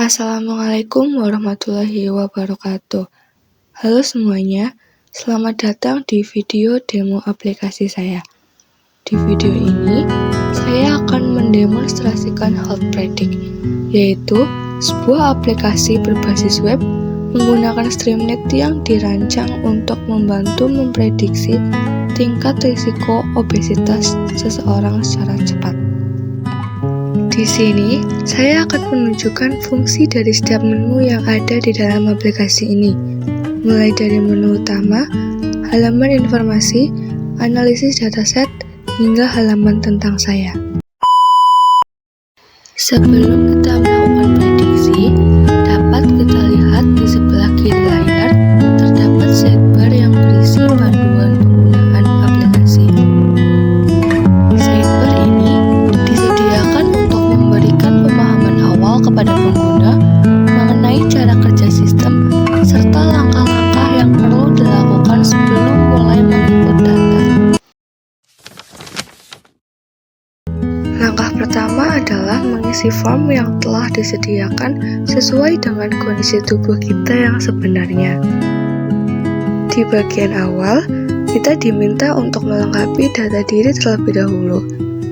Assalamualaikum warahmatullahi wabarakatuh. Halo semuanya, selamat datang di video demo aplikasi saya. Di video ini, saya akan mendemonstrasikan Health Predict, yaitu sebuah aplikasi berbasis web menggunakan Streamlit yang dirancang untuk membantu memprediksi tingkat risiko obesitas seseorang secara cepat. Di sini, saya akan menunjukkan fungsi dari setiap menu yang ada di dalam aplikasi ini, mulai dari menu utama, halaman informasi, analisis dataset, hingga halaman tentang saya. Sebelum kita melakukan prediksi, dapat kita lihat di sebelah kiri layar, terdapat sidebar yang berisi panduan penggunaan aplikasi. Sidebar ini disediakan untuk memberikan pemahaman awal kepada pengguna mengenai cara kerja sistem, serta langkah-langkah yang perlu dilakukan sebelum mulai menginput data. Langkah pertama adalah mengisi form yang telah disediakan sesuai dengan kondisi tubuh kita yang sebenarnya. Di bagian awal, kita diminta untuk melengkapi data diri terlebih dahulu,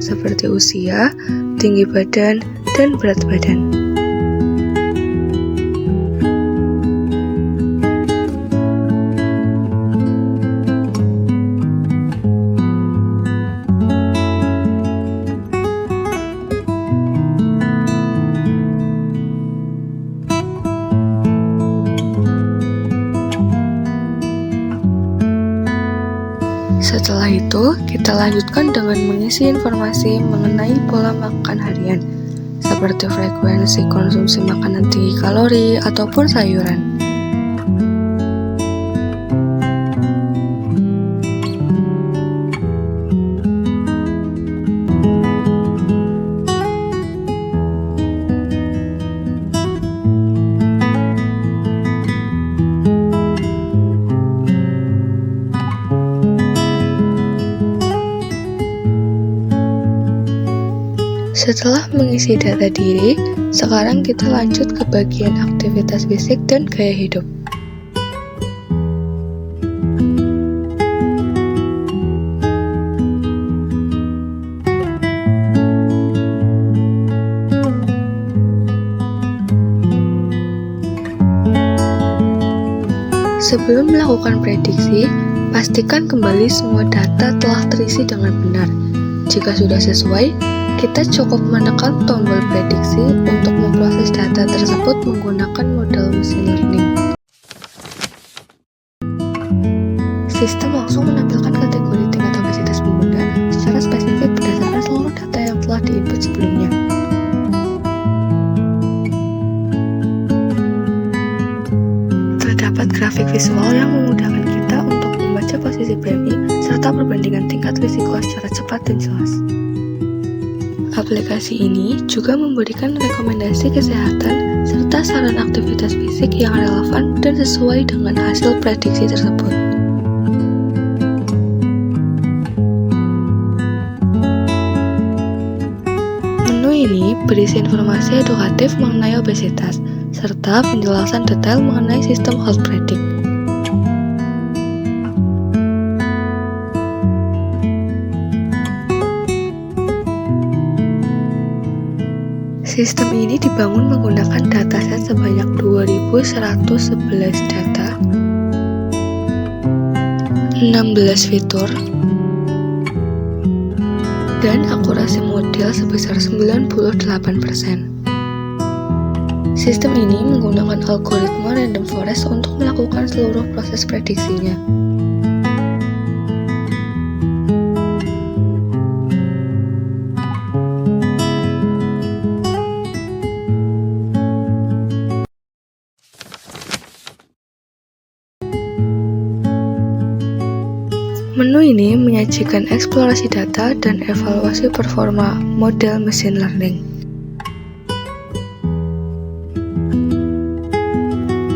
seperti usia, tinggi badan, dan berat badan. Setelah itu, kita lanjutkan dengan mengisi informasi mengenai pola makan harian, seperti frekuensi konsumsi makanan tinggi kalori ataupun sayuran. Setelah mengisi data diri, sekarang kita lanjut ke bagian aktivitas fisik dan gaya hidup. Sebelum melakukan prediksi, pastikan kembali semua data telah terisi dengan benar. Jika sudah sesuai, kita cukup menekan tombol prediksi untuk memproses data tersebut menggunakan model machine learning. Sistem langsung menampilkan kategori tingkat obesitas pengguna secara spesifik berdasarkan seluruh data yang telah diinput sebelumnya. Terdapat grafik visual yang memudahkan kita untuk membaca posisi BMI serta perbandingan tingkat risiko secara cepat dan jelas. Aplikasi ini juga memberikan rekomendasi kesehatan serta saran aktivitas fisik yang relevan dan sesuai dengan hasil prediksi tersebut. Menu ini berisi informasi edukatif mengenai obesitas, serta penjelasan detail mengenai sistem Health Predict. Sistem ini dibangun menggunakan dataset sebanyak 2111 data, 16 fitur, dan akurasi model sebesar 98%. Sistem ini menggunakan algoritma random forest untuk melakukan seluruh proses prediksinya. Menu ini menyajikan eksplorasi data dan evaluasi performa model machine learning.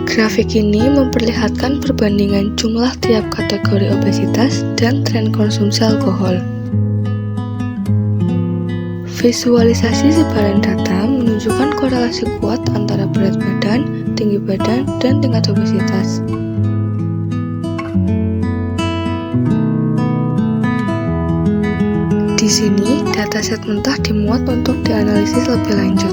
Grafik ini memperlihatkan perbandingan jumlah tiap kategori obesitas dan tren konsumsi alkohol. Visualisasi sebaran data menunjukkan menunjukkan korelasi kuat antara berat badan, tinggi badan, dan tingkat obesitas. Di sini, dataset mentah dimuat untuk dianalisis lebih lanjut.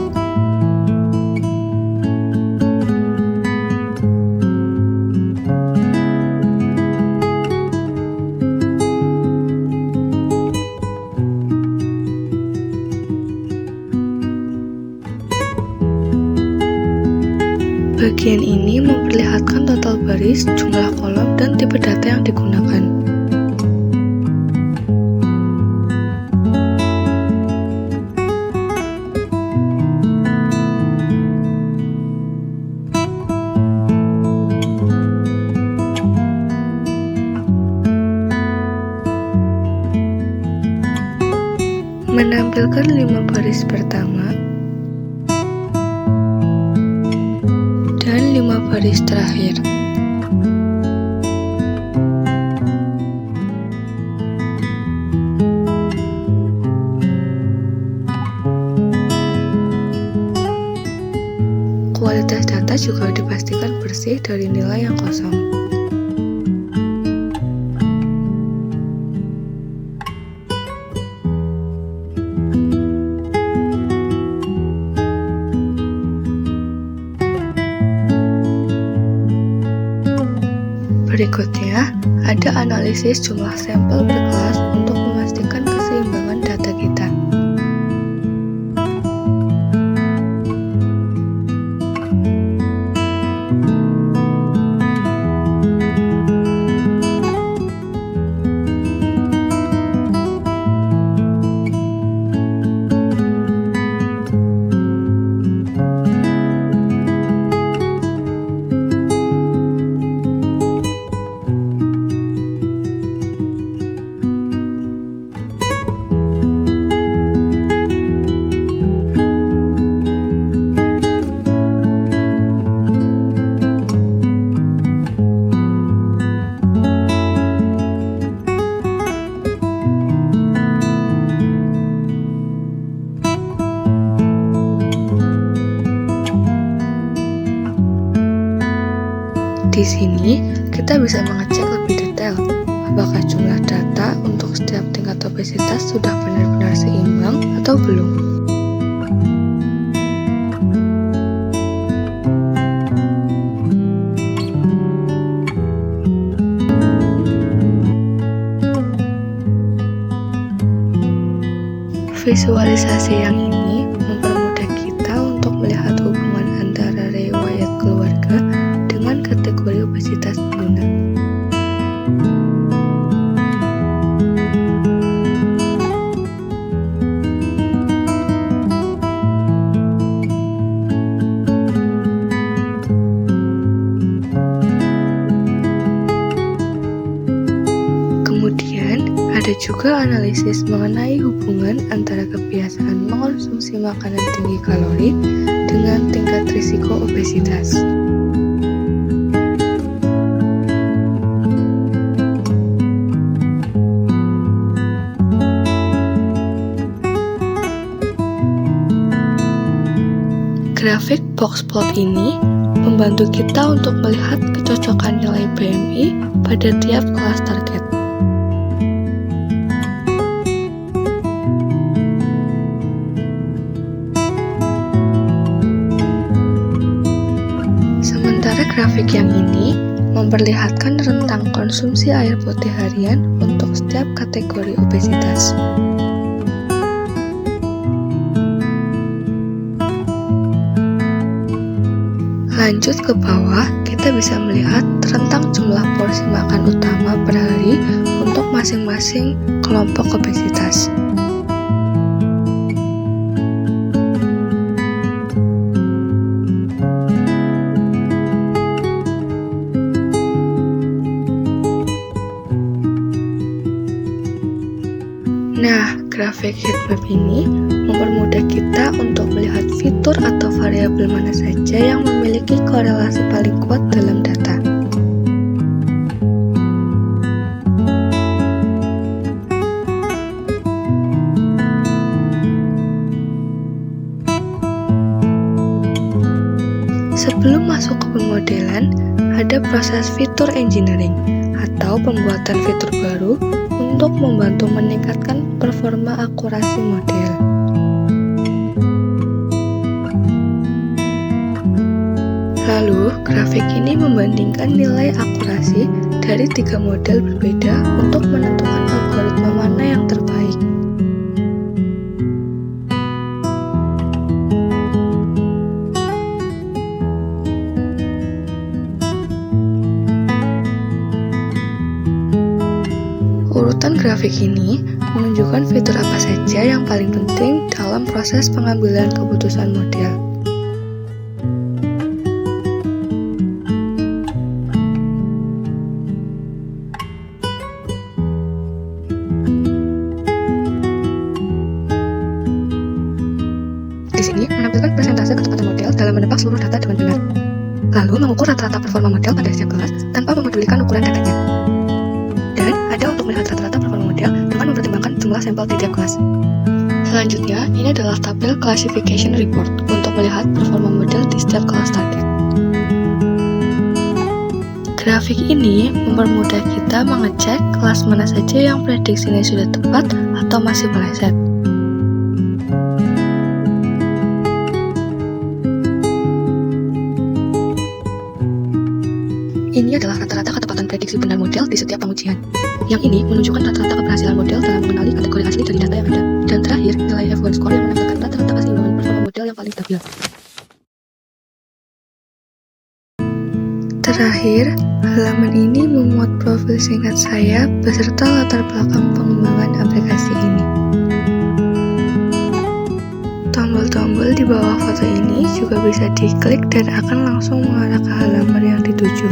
Bagian ini memperlihatkan total baris, jumlah kolom, dan tipe data yang digunakan. Menampilkan 5 baris pertama dan 5 baris terakhir. Kualitas data juga dipastikan bersih dari nilai yang kosong. Berikutnya, ada analisis jumlah sampel per kelas untuk memastikan keseimbangan data kita. Di sini, kita bisa mengecek lebih detail apakah jumlah data untuk setiap tingkat obesitas sudah benar-benar seimbang atau belum. Visualisasi yang ini mempermudah kita untuk melihat hubungan antara riwayat keluarga dengan kategori obesitas pengguna. Kemudian, ada juga analisis mengenai hubungan antara kebiasaan mengonsumsi makanan tinggi kalori dengan tingkat risiko obesitas. Grafik box plot ini membantu kita untuk melihat kecocokan nilai BMI pada tiap kelas target. Sementara grafik yang ini memperlihatkan rentang konsumsi air putih harian untuk setiap kategori obesitas. Lanjut ke bawah, kita bisa melihat rentang jumlah porsi makan utama per hari untuk masing-masing kelompok obesitas. Nah, grafik heatmap ini mempermudah kita untuk melihat fitur atau variabel mana saja yang memiliki korelasi paling kuat dalam data. Sebelum masuk ke pemodelan, ada proses fitur engineering atau pembuatan fitur baru untuk membantu meningkatkan performa akurasi model. Lalu, grafik ini membandingkan nilai akurasi dari 3 model berbeda untuk menentukan algoritma mana yang terbaik. Urutan grafik ini menunjukkan fitur apa saja yang paling penting dalam proses pengambilan keputusan model. Di sini menampilkan persentase ketepatan model dalam menebak seluruh data dengan benar. Lalu mengukur rata-rata performa model pada setiap kelas tanpa memedulikan ukuran datanya. Dan ada untuk melihat rata-rata performa model dengan mempertimbangkan jumlah sampel di tiap kelas. Selanjutnya, ini adalah tabel classification report untuk melihat performa model di setiap kelas target. Grafik ini mempermudah kita mengecek kelas mana saja yang prediksinya sudah tepat atau masih meleset. Ini adalah rata-rata ketepatan prediksi benar model di setiap pengujian. Yang ini menunjukkan rata-rata keberhasilan model dalam mengenali kategori asli dari data yang ada. Dan terakhir, nilai F1 score yang menampilkan rata-rata keseimbangan performa model yang paling stabil. Terakhir, halaman ini memuat profil singkat saya beserta latar belakang pengembangan aplikasi ini. Tombol-tombol di bawah foto ini juga bisa diklik dan akan langsung mengarah ke halaman yang dituju.